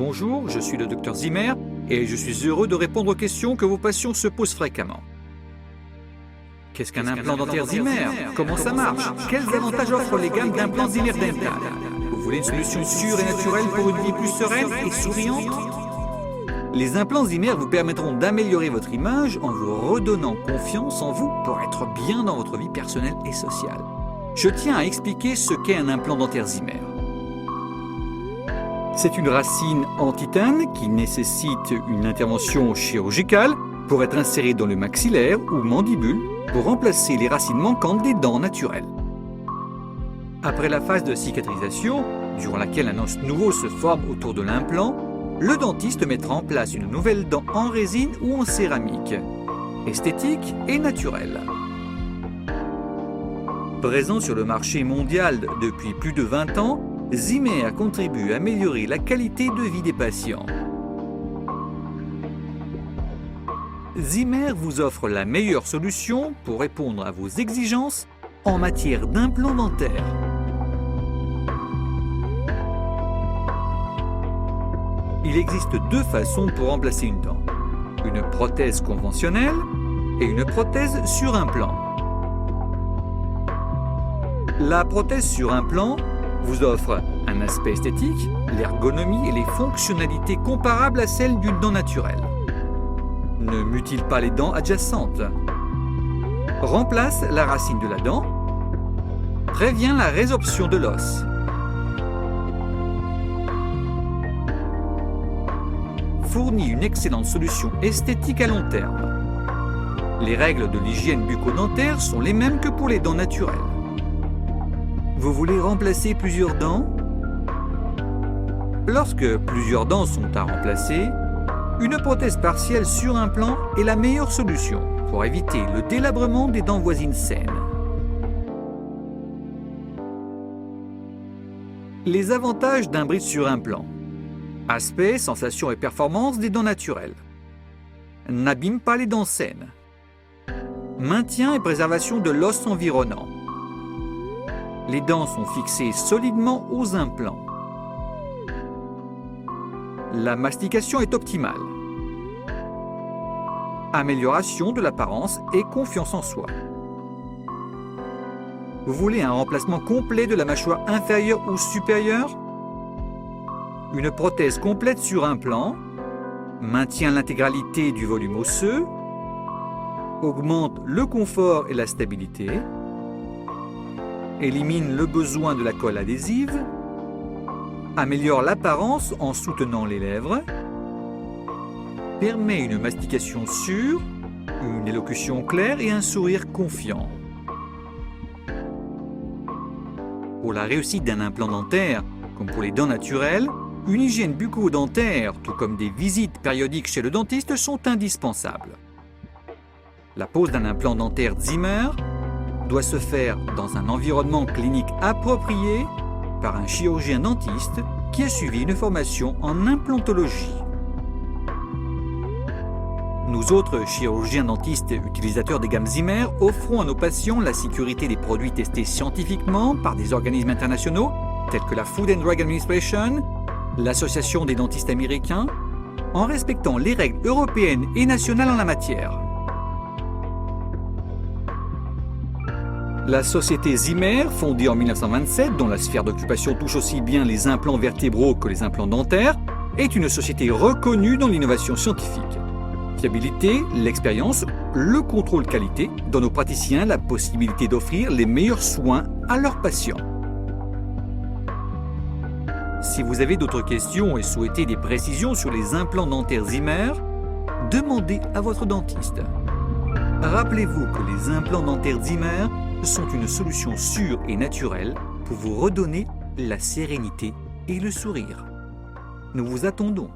Bonjour, je suis le Dr Zimmer et je suis heureux de répondre aux questions que vos patients se posent fréquemment. Qu'est-ce qu'un implant dentaire Zimmer? Comment ça marche? Quels avantages offrent les gammes d'implants Zimmer Dental? Vous voulez une solution sûre et naturelle pour une vie plus sereine et souriante? Les implants Zimmer vous permettront d'améliorer votre image en vous redonnant confiance en vous pour être bien dans votre vie personnelle et sociale. Je tiens à expliquer ce qu'est un implant dentaire Zimmer. C'est une racine en titane qui nécessite une intervention chirurgicale pour être insérée dans le maxillaire ou mandibule pour remplacer les racines manquantes des dents naturelles. Après la phase de cicatrisation, durant laquelle un os nouveau se forme autour de l'implant, le dentiste mettra en place une nouvelle dent en résine ou en céramique, esthétique et naturelle. Présent sur le marché mondial depuis plus de 20 ans, Zimmer contribue à améliorer la qualité de vie des patients. Zimmer vous offre la meilleure solution pour répondre à vos exigences en matière d'implants dentaires. Il existe deux façons pour remplacer une dent. Une prothèse conventionnelle et une prothèse sur implant. La prothèse sur implant vous offre un aspect esthétique, l'ergonomie et les fonctionnalités comparables à celles d'une dent naturelle. Ne mutile pas les dents adjacentes. Remplace la racine de la dent. Prévient la résorption de l'os. Fournit une excellente solution esthétique à long terme. Les règles de l'hygiène bucco-dentaire sont les mêmes que pour les dents naturelles. Vous voulez remplacer plusieurs dents? Lorsque plusieurs dents sont à remplacer, une prothèse partielle sur implant est la meilleure solution pour éviter le délabrement des dents voisines saines. Les avantages d'un bridge sur implant. Aspect, sensation et performance des dents naturelles. N'abîme pas les dents saines. Maintien et préservation de l'os environnant. Les dents sont fixées solidement aux implants. La mastication est optimale. Amélioration de l'apparence et confiance en soi. Vous voulez un remplacement complet de la mâchoire inférieure ou supérieure? Une prothèse complète sur implant maintient l'intégralité du volume osseux, augmente le confort et la stabilité, élimine le besoin de la colle adhésive, améliore l'apparence en soutenant les lèvres, permet une mastication sûre, une élocution claire et un sourire confiant. Pour la réussite d'un implant dentaire, comme pour les dents naturelles, une hygiène bucco-dentaire, tout comme des visites périodiques chez le dentiste, sont indispensables. La pose d'un implant dentaire Zimmer doit se faire dans un environnement clinique approprié par un chirurgien dentiste qui a suivi une formation en implantologie. Nous autres chirurgiens dentistes utilisateurs des gammes Zimmer offrons à nos patients la sécurité des produits testés scientifiquement par des organismes internationaux tels que la Food and Drug Administration, l'Association des dentistes américains, en respectant les règles européennes et nationales en la matière. La société Zimmer, fondée en 1927, dont la sphère d'occupation touche aussi bien les implants vertébraux que les implants dentaires, est une société reconnue dans l'innovation scientifique. Fiabilité, l'expérience, le contrôle qualité donnent aux praticiens la possibilité d'offrir les meilleurs soins à leurs patients. Si vous avez d'autres questions et souhaitez des précisions sur les implants dentaires Zimmer, demandez à votre dentiste. Rappelez-vous que les implants dentaires Zimmer sont une solution sûre et naturelle pour vous redonner la sérénité et le sourire. Nous vous attendons.